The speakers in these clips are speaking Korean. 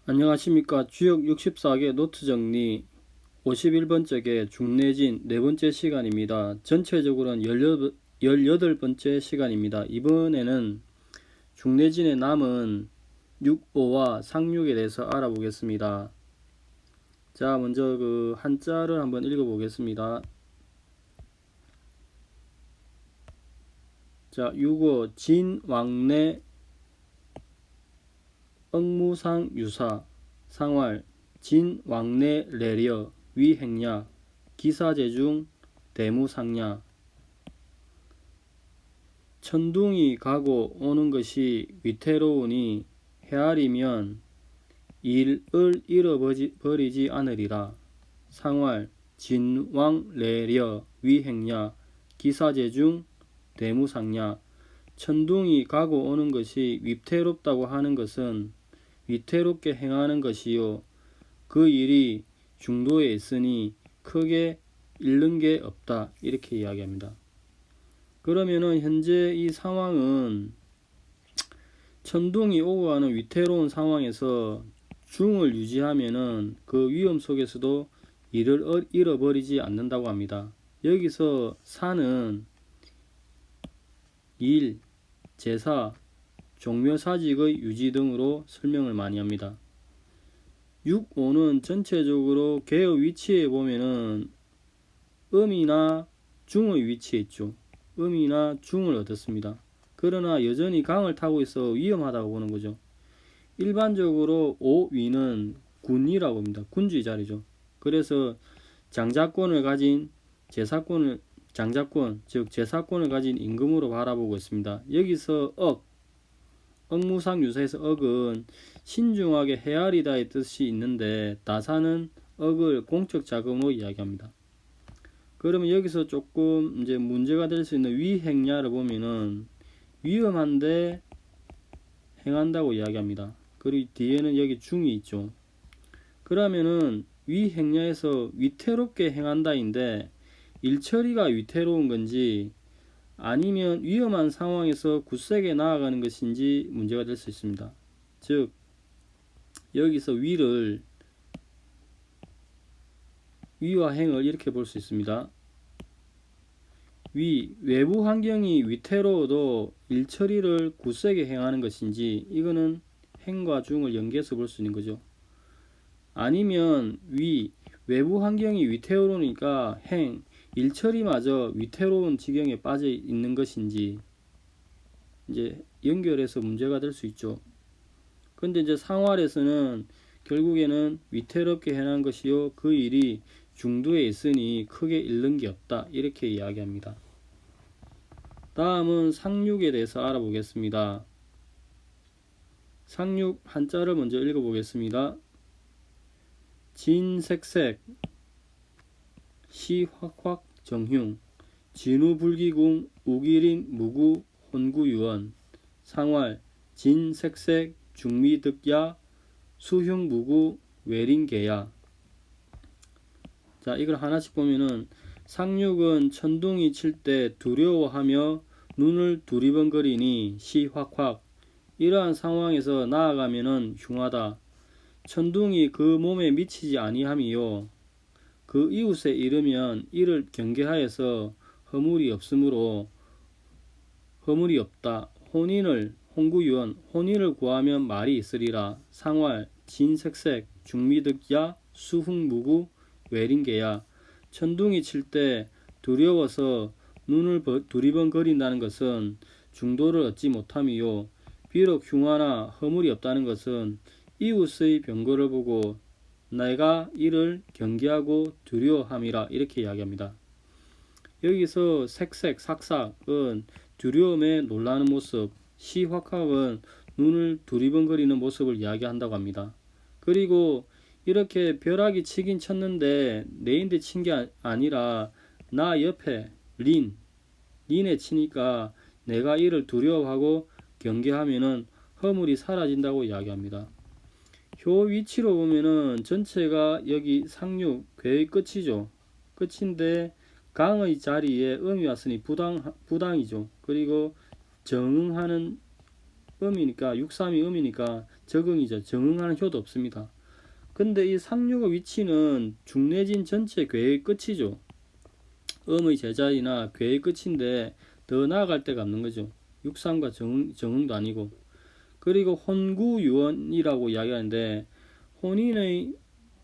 안녕하십니까. 주역 64개 노트 정리 51번째 중내진 네 번째 시간입니다. 전체적으로는 18번째 시간입니다. 이번에는 중내진에 남은 6호와 상륙에 대해서 알아보겠습니다. 자, 먼저 그 한자를 한번 읽어보겠습니다. 자, 6호 진왕래 억무상유사 상활 진왕래 레려 위행야 기사제중 대무상야. 천둥이 가고 오는 것이 위태로우니 헤아리면 일을 잃어버리지 않으리라. 상활 진왕래려 위행야 기사제중 대무상야. 천둥이 가고 오는 것이 위태롭다고 하는 것은 위태롭게 행하는 것이요 그 일이 중도에 있으니 크게 잃는 게 없다, 이렇게 이야기합니다. 그러면은 현재 이 상황은 천둥이 오고 가는 위태로운 상황에서 중을 유지하면은 그 위험 속에서도 일을 잃어버리지 않는다고 합니다. 여기서 사는 일, 제사, 종묘사직의 유지 등으로 설명을 많이 합니다. 6호는 전체적으로 개의 위치에 보면은 음이나 중의 위치에 있죠. 음이나 중을 얻었습니다. 그러나 여전히 강을 타고 있어 위험하다고 보는 거죠. 일반적으로 5위는 군이라고 합니다. 군주의 자리죠. 그래서 장자권을 가진 장자권, 즉 제사권을 가진 임금으로 바라보고 있습니다. 여기서 억무상 유사에서 억은 신중하게 헤아리다의 뜻이 있는데 다사는 억을 공적 자금으로 이야기합니다. 그러면 여기서 조금 이제 문제가 될 수 있는 위행야를 보면은 위험한데 행한다고 이야기합니다. 그리고 뒤에는 여기 중이 있죠. 그러면은 위행야에서 위태롭게 행한다인데 일처리가 위태로운 건지 아니면 위험한 상황에서 굳세게 나아가는 것인지 문제가 될 수 있습니다. 즉 여기서 위와 행을 이렇게 볼 수 있습니다. 외부 환경이 위태로워도 일처리를 굳세게 행하는 것인지, 이거는 행과 중을 연계해서 볼 수 있는 거죠. 아니면 외부 환경이 위태로우니까 일처리마저 위태로운 지경에 빠져 있는 것인지 이제 연결해서 문제가 될 수 있죠. 근데 이제 상활에서는 결국에는 위태롭게 행한 것이요 그 일이 중도에 있으니 크게 잃는 게 없다, 이렇게 이야기합니다. 다음은 상륙에 대해서 알아보겠습니다. 상륙 한자를 먼저 읽어보겠습니다. 진색색 시확확 정흉 진우불기궁 우기린 무구 혼구유원. 상활 진색색 중미득야 수흉무구 외린개야. 자, 이걸 하나씩 보면은 상륙은 천둥이 칠 때 두려워하며 눈을 두리번거리니 시확확. 이러한 상황에서 나아가면은 흉하다. 천둥이 그 몸에 미치지 아니함이요 그 이웃에 이르면 이를 경계하여서 허물이 없다. 홍구유언 혼인을 구하면 말이 있으리라. 상활 진색색 중미득야 수흥무구 외린개야. 천둥이 칠 때 두려워서 눈을 두리번거린다는 것은 중도를 얻지 못함이요 비록 흉하나 허물이 없다는 것은 이웃의 병거를 보고 내가 이를 경계하고 두려워함이라, 이렇게 이야기합니다. 여기서 색색, 삭삭은 두려움에 놀라는 모습, 시확확은 눈을 두리번거리는 모습을 이야기한다고 합니다. 그리고 이렇게 벼락이 치긴 쳤는데 내인데 친 게 아니라 나 옆에 린에 치니까 내가 이를 두려워하고 경계하면은 허물이 사라진다고 이야기합니다. 표 위치로 보면은 전체가 여기 상륙 괴의 끝이죠. 끝인데 강의 자리에 음이 왔으니 부당이죠. 그리고 정응하는 음이니까 6, 3이 음이니까 적응이죠. 정응하는 효도 없습니다. 근데 이 상류의 위치는 중내진 전체 궤의 끝이죠. 음의 제자리나 궤의 끝인데 더 나아갈 데가 없는 거죠. 6, 3과 정응도 아니고. 그리고 혼구유언이라고 이야기하는데 혼인의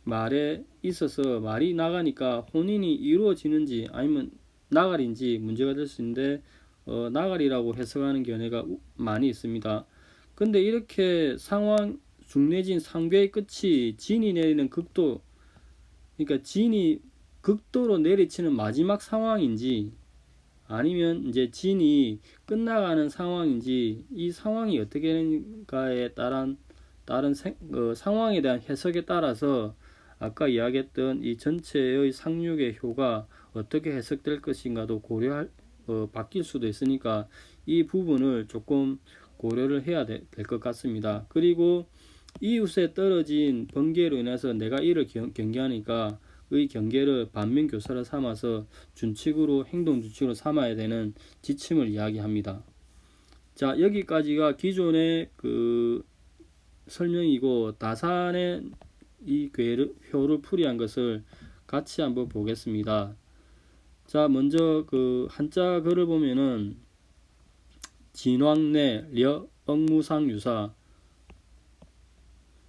말에 있어서 말이 나가니까 혼인이 이루어지는지 아니면 나갈인지 문제가 될 수 있는데 나갈이라고 해석하는 견해가 많이 있습니다. 근데 이렇게 상황 중내진 상궤의 끝이 진이 내리는 극도, 그러니까 진이 극도로 내리치는 마지막 상황인지 아니면 이제 진이 끝나가는 상황인지 이 상황이 어떻게 되는가에 따른 상황에 대한 해석에 따라서 아까 이야기했던 이 전체의 상륙의 효가 어떻게 해석될 것인가도 바뀔 수도 있으니까 이 부분을 조금 고려를 해야 될 것 같습니다. 그리고 이웃에 떨어진 번개로 인해서 내가 이를 경계하니까 의 경계를 반면교사를 삼아서 준칙으로 행동준칙으로 삼아야 되는 지침을 이야기합니다. 자, 여기까지가 기존의 그 설명이고 다산의 이 효를 풀이한 것을 같이 한번 보겠습니다. 자, 먼저 그 한자 글을 보면은 진왕내 려 억무상유사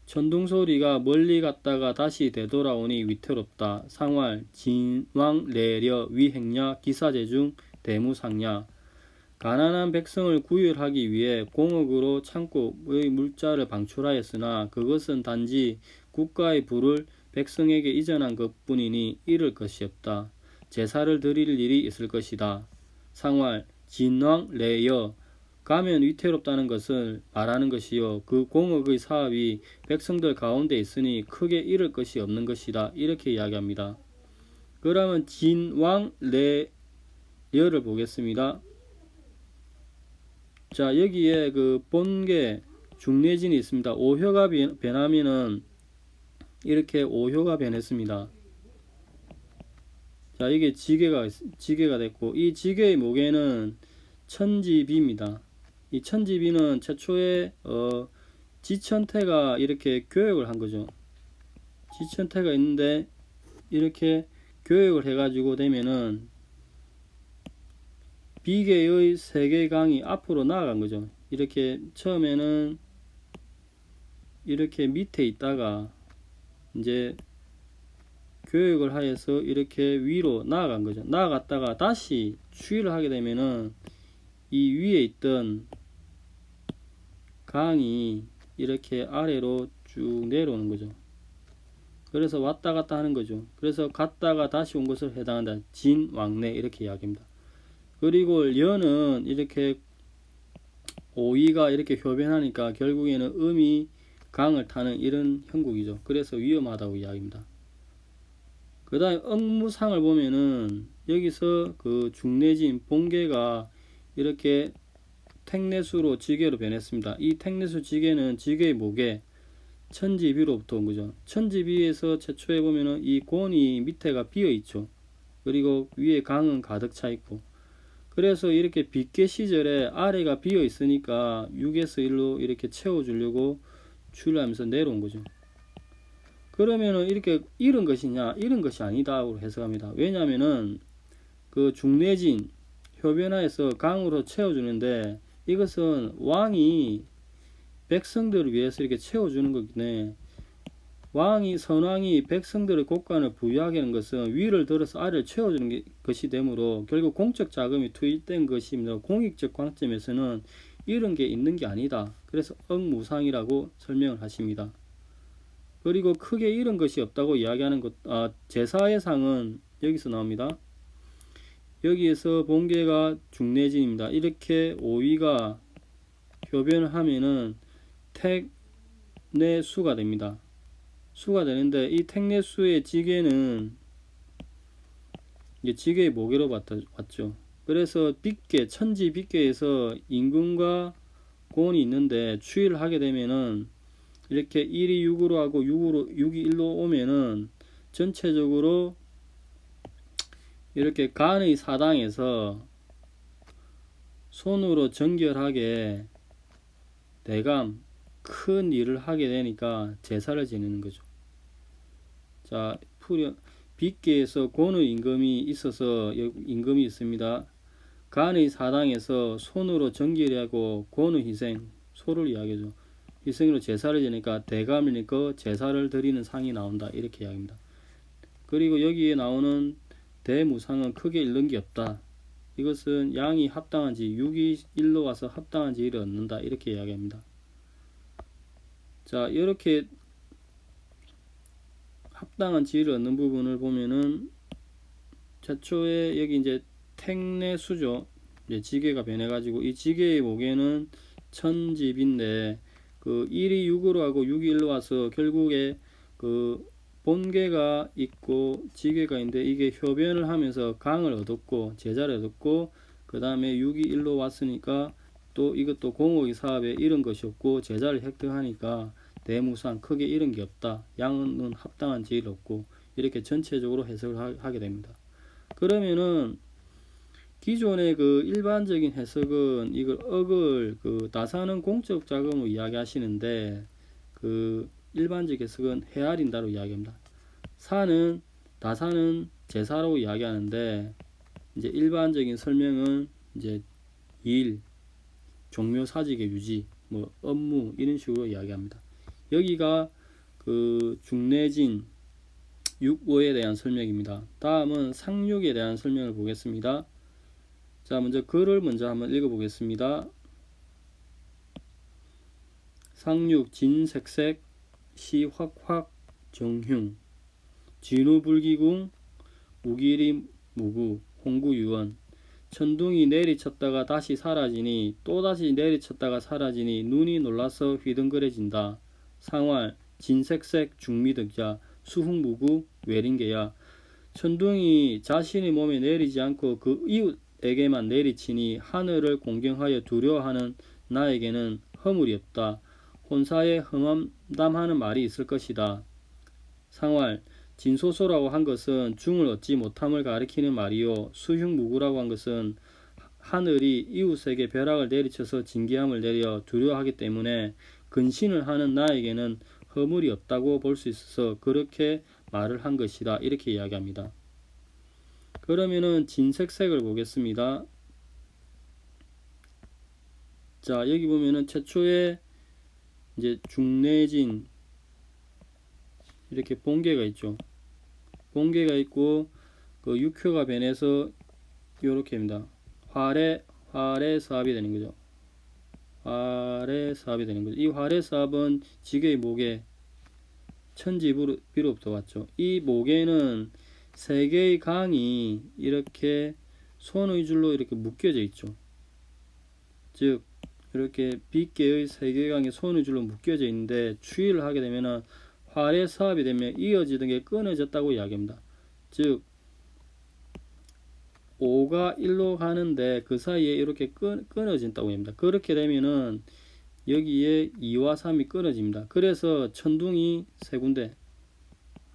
천둥소리가 멀리 갔다가 다시 되돌아오니 위태롭다. 상활 진왕 내려 위행냐 기사제중 대무상냐. 가난한 백성을 구휼하기 위해 공업으로 창고의 물자를 방출하였으나 그것은 단지 국가의 부를 백성에게 이전한 것뿐이니 이를 것이 없다. 제사를 드릴 일이 있을 것이다. 상활 진왕 레여 가면 위태롭다는 것을 말하는 것이요 그 공업의 사업이 백성들 가운데 있으니 크게 잃을 것이 없는 것이다. 이렇게 이야기합니다. 그러면 진왕 레여를 보겠습니다. 자, 여기에 그 본계 중내진이 있습니다. 오효가 변하면은 이렇게 오효가 변했습니다. 자, 이게 지계가 됐고 이 지계의 목에는 천지비입니다. 이 천지비는 최초에 지천태가 이렇게 교역을 한 거죠. 지천태가 있는데 이렇게 교역을 해가지고 되면은 비계의 세계강이 앞으로 나아간 거죠. 이렇게 처음에는 이렇게 밑에 있다가 이제 교역을 하여서 이렇게 위로 나아간 거죠. 나아갔다가 다시 추이를 하게 되면은 이 위에 있던 강이 이렇게 아래로 쭉 내려오는 거죠. 그래서 왔다 갔다 하는 거죠. 그래서 갔다가 다시 온 것을 해당한다. 진왕래 이렇게 이야기합니다. 그리고 려는 이렇게 오이가 이렇게 효변하니까 결국에는 음이 강을 타는 이런 형국이죠. 그래서 위험하다고 이야기합니다. 그 다음에 억무상을 보면은 여기서 그 중내진 본계가 이렇게 택내수로 지계로 변했습니다. 이 택내수 지계는 지계의 목에 천지비로부터 온 거죠. 천지비에서 최초에 보면은 이 곤이 밑에가 비어 있죠. 그리고 위에 강은 가득 차 있고. 그래서 이렇게 빗계 시절에 아래가 비어 있으니까 6에서 1로 이렇게 채워주려고 추일하면서 내려온 거죠. 그러면은 이렇게 잃은 것이냐? 잃은 것이 아니다고 해석합니다. 왜냐하면은 그 중내진 효변화에서 강으로 채워주는데 이것은 왕이 백성들을 위해서 이렇게 채워주는 거기 때문에 선왕이 백성들의 곳간을 부유하게 하는 것은 위를 들어서 아래를 채워주는 것이 되므로 결국 공적 자금이 투입된 것입니다. 공익적 관점에서는 이런 게 있는 게 아니다. 그래서 억무상이라고 설명을 하십니다. 그리고 크게 잃은 것이 없다고 이야기하는 제사의 상은 여기서 나옵니다. 여기에서 본계가 중내진입니다. 이렇게 오위가 효변을 하면은 택내수가 됩니다. 수가 되는데 이 택내수의 지계는 지계의 모계로 왔죠. 그래서 빗계, 천지 빗계에서 임금과 곤이 있는데 추이를 하게 되면은 이렇게 1이 6으로 하고 6이 1로 오면은 전체적으로 이렇게 간의 사당에서 손으로 정결하게 대감 큰 일을 하게 되니까 제사를 지내는 거죠. 자, 빗계에서 곤의 임금이 있어서 임금이 있습니다. 간의 사당에서 손으로 정결하고 곤의 희생, 소를 이야기하죠. 희생으로 제사를 지니까 대감이니까 제사를 드리는 상이 나온다 이렇게 이야기합니다. 그리고 여기에 나오는 대무상은 크게 잃는 게 없다. 이것은 양이 합당한지 6이 1로 와서 합당한 지위를 얻는다 이렇게 이야기합니다. 자, 이렇게 합당한 지위를 얻는 부분을 보면은 최초에 여기 이제 택내수죠. 이제 지계가 변해가지고 이 지계의 목에는 천집인데 그 1이 6으로 하고 6이 1로 와서 결국에 그 본계가 있고 지계가 있는데 이게 효변을 하면서 강을 얻었고 제자를 얻었고 그 다음에 6이 1로 왔으니까 또 이것도 공허의 사업에 잃은 것이 없고 제자를 획득하니까 대무상 크게 잃은 게 없다. 양은 합당한 지위를 얻고 이렇게 전체적으로 해석을 하게 됩니다. 그러면은 기존의 그 일반적인 해석은 이걸 억을 그 나사는 공적 자금으로 이야기하시는데 그 일반적 해석은 헤아린다로 이야기합니다. 나사는 제사로 이야기하는데 이제 일반적인 설명은 이제 일, 종묘 사직의 유지, 뭐 업무 이런 식으로 이야기합니다. 여기가 그 중내진 6호에 대한 설명입니다. 다음은 상륙에 대한 설명을 보겠습니다. 자, 먼저 글을 먼저 한번 읽어보겠습니다. 상륙 진색색 시확확 정흉 진우불기궁 우기리 무구 홍구유원 천둥이 내리쳤다가 다시 사라지니 또다시 내리쳤다가 사라지니 눈이 놀라서 휘둥그레진다. 상활 진색색 중미득자 수흥무구 외린계야. 천둥이 자신의 몸에 내리지 않고 그 이웃에게만 내리치니 하늘을 공경하여 두려워하는 나에게는 허물이 없다. 혼사에 험담하는 말이 있을 것이다. 상활 진소소라고 한 것은 중을 얻지 못함을 가리키는 말이요 수흉무구라고 한 것은 하늘이 이웃에게 벼락을 내리쳐서 징계함을 내려 두려워하기 때문에 근신을 하는 나에게는 허물이 없다고 볼 수 있어서 그렇게 말을 한 것이다 이렇게 이야기합니다. 그러면은 진색색을 보겠습니다. 자, 여기 보면은 최초에 이제 중내진 이렇게 본계가 있죠. 본계가 있고 그 육효가 변해서 요렇게입니다. 활의 사업이 되는 거죠. 활의 사업이 되는 거죠. 이 활의 사업은 지게의 목에 천지비로부터 왔죠. 이 목에는 세 개의 강이 이렇게 손의 줄로 이렇게 묶여져 있죠. 즉 이렇게 빗개의 세 개의 강이 손의 줄로 묶여져 있는데 추위를 하게 되면은 활의 사업이 되면 이어지던 게 끊어졌다고 이야기합니다. 즉 5가 1로 가는데 그 사이에 이렇게 끊어진다고 합니다. 그렇게 되면은 여기에 2와 3이 끊어집니다. 그래서 천둥이 세 군데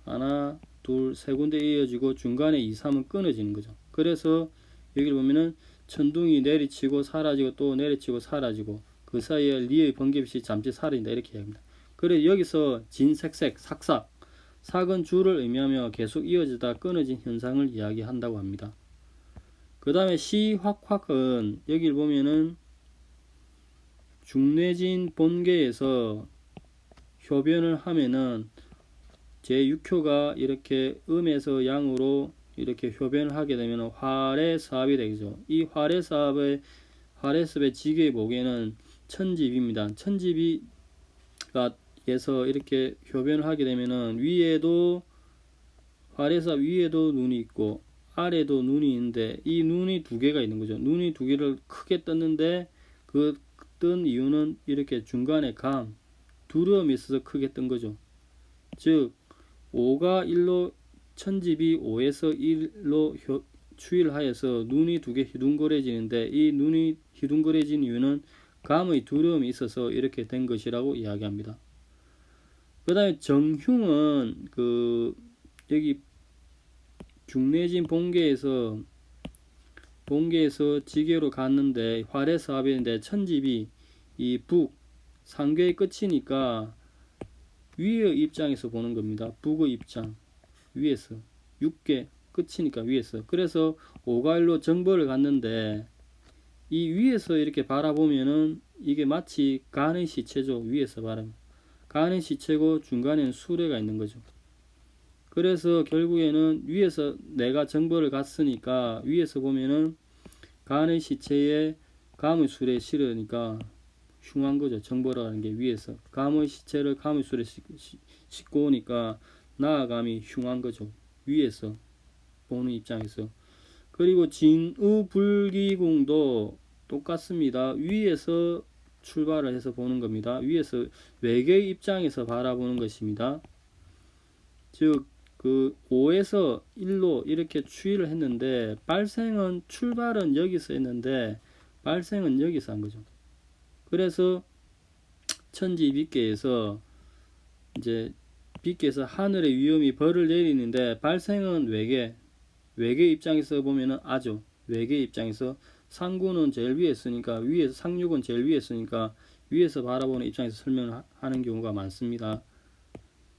하나 둘 세 군데 이어지고 중간에 2, 3은 끊어지는 거죠. 그래서 여기를 보면은 천둥이 내리치고 사라지고 또 내리치고 사라지고 그 사이에 리의 번개 없이 잠시 사라진다 이렇게 이야기합니다. 그래 여기서 진색색 삭삭 삭은 줄을 의미하며 계속 이어지다 끊어진 현상을 이야기한다고 합니다. 그 다음에 시확확은 여기를 보면은 중내진 본계에서 효변을 하면은 제6효가 이렇게 음에서 양으로 이렇게 효변을 하게 되면 활의 사업이 되죠. 이 활의 사업의 지계의 목에는 천집입니다. 천집이가 에서 이렇게 효변을 하게 되면은 위에도 활의 사업 위에도 눈이 있고 아래도 눈이 있는데 이 눈이 두 개가 있는 거죠. 눈이 두 개를 크게 떴는데 그 뜬 이유는 이렇게 중간에 두려움이 있어서 크게 뜬 거죠. 즉 5가 1로 천집이 5에서 1로 추이를 하여서 눈이 두 개 휘둥그레지는데 이 눈이 휘둥그레진 이유는 감의 두려움이 있어서 이렇게 된 것이라고 이야기합니다. 그 다음에 정흉은 그 여기 중내진 본계에서 지계로 갔는데 활의 사업인데 천집이 이 북 상괴의 끝이니까 위의 입장에서 보는 겁니다. 북의 입장 위에서 6개 끝이니까 위에서. 그래서 5가1로 정벌을 갔는데 이 위에서 이렇게 바라보면은 이게 마치 간의 시체죠. 위에서 바라보면 간의 시체고 중간에는 수레가 있는 거죠. 그래서 결국에는 위에서 내가 정벌을 갔으니까 위에서 보면은 간의 시체에 감의 수레에 실으니까 흉한 거죠. 정벌하는 게 위에서 감의 시체를 감의 수레에 싣고 오니까 나아감이 흉한 거죠. 위에서 보는 입장에서. 그리고 진우불기공도 똑같습니다. 위에서 출발을 해서 보는 겁니다. 위에서 외계의 입장에서 바라보는 것입니다. 즉 그 5에서 1로 이렇게 추이를 했는데 발생은 출발은 여기서 했는데 발생은 여기서 한 거죠. 그래서 천지빗계에서 이제 빗계에서 하늘의 위험이 벌을 내리는데 발생은 외계 입장에서 보면은 아죠. 외계 입장에서 상구는 제일 위에 있으니까 위에서 상륙은 제일 위에 있으니까 위에서 바라보는 입장에서 설명을 하는 경우가 많습니다.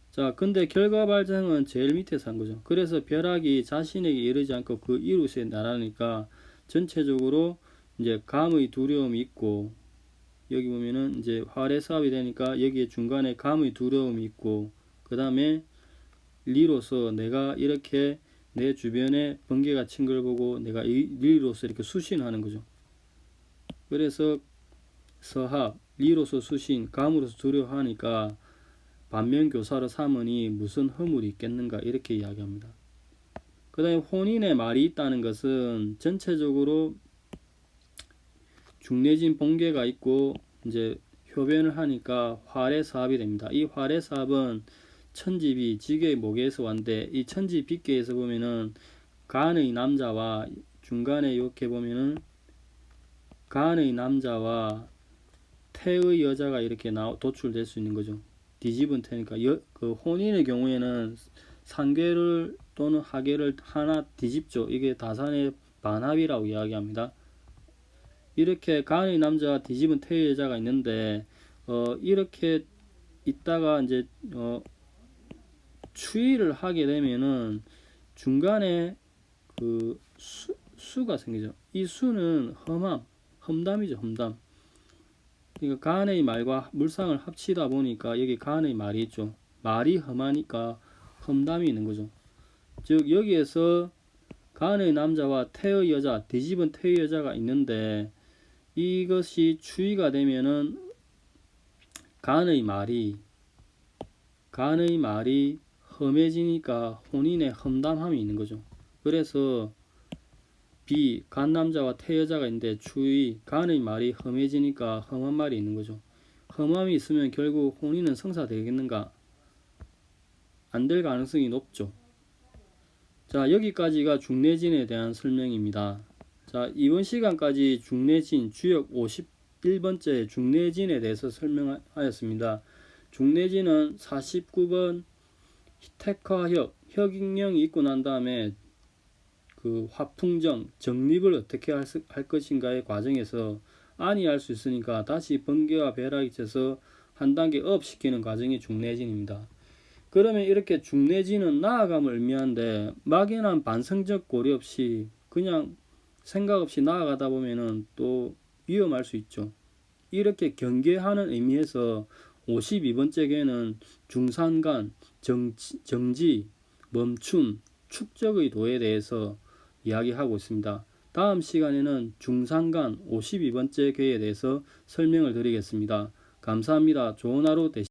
자, 근데 결과 발생은 제일 밑에서 한 거죠. 그래서 벼락이 자신에게 이르지 않고 그 이웃에 날아가니까 전체적으로 이제 감의 두려움이 있고 여기 보면은 이제 활의 사업이 되니까 여기에 중간에 감의 두려움이 있고 그 다음에 리로서 내가 이렇게 내 주변에 번개가 친 걸 보고 내가 이 리로서 이렇게 수신하는 거죠. 그래서 서합, 리로서 수신, 감으로서 두려워하니까 반면교사로 삼으니 무슨 허물이 있겠는가 이렇게 이야기합니다. 그 다음에 혼인의 말이 있다는 것은 전체적으로 중내진 번개가 있고 이제 효변을 하니까 활의 사합이 됩니다. 이 활의 사합은 천지비 지계의 목에서 왔는데 이 천지빗계에서 보면은 간의 남자와 중간에 이렇게 보면은 간의 남자와 태의 여자가 이렇게 도출될 수 있는 거죠. 뒤집은 태니까 그 혼인의 경우에는 상괴를 또는 하괴를 하나 뒤집죠. 이게 다산의 반합이라고 이야기합니다. 이렇게 간의 남자와 뒤집은 태의 여자가 있는데 이렇게 있다가 이제 추이를 하게 되면은 중간에 그 수가 생기죠. 이 수는 험담이죠. 험담. 그러니까 간의 말과 물상을 합치다 보니까 여기 간의 말이 있죠. 말이 험하니까 험담이 있는 거죠. 즉 여기에서 간의 남자와 태의 여자, 뒤집은 태의 여자가 있는데 이것이 추이가 되면은 간의 말이 험해지니까 혼인의 험담함이 있는 거죠. 그래서 간 남자와 태 여자가 있는데 추위 간의 말이 험해지니까 험한 말이 있는 거죠. 험함이 있으면 결국 혼인은 성사되겠는가? 안 될 가능성이 높죠. 자, 여기까지가 중내진에 대한 설명입니다. 자, 이번 시간까지 중내진 주역 51번째 중내진에 대해서 설명하였습니다. 중내진은 49번 혁익령이 있고 난 다음에 그 화풍정, 정립을 어떻게 할 것인가의 과정에서 안이할 수 있으니까 다시 번개와 벼락이 쳐서 한 단계 업 시키는 과정이 중내진입니다. 그러면 이렇게 중내진은 나아감을 의미하는데 막연한 반성적 고려 없이 그냥 생각 없이 나아가다 보면은 또 위험할 수 있죠. 이렇게 경계하는 의미에서 52번째 개는 중산간, 정지, 멈춤, 축적의 도에 대해서 이야기하고 있습니다. 다음 시간에는 중산간 52번째 괴에 대해서 설명을 드리겠습니다. 감사합니다. 좋은 하루 되시기 바랍니다.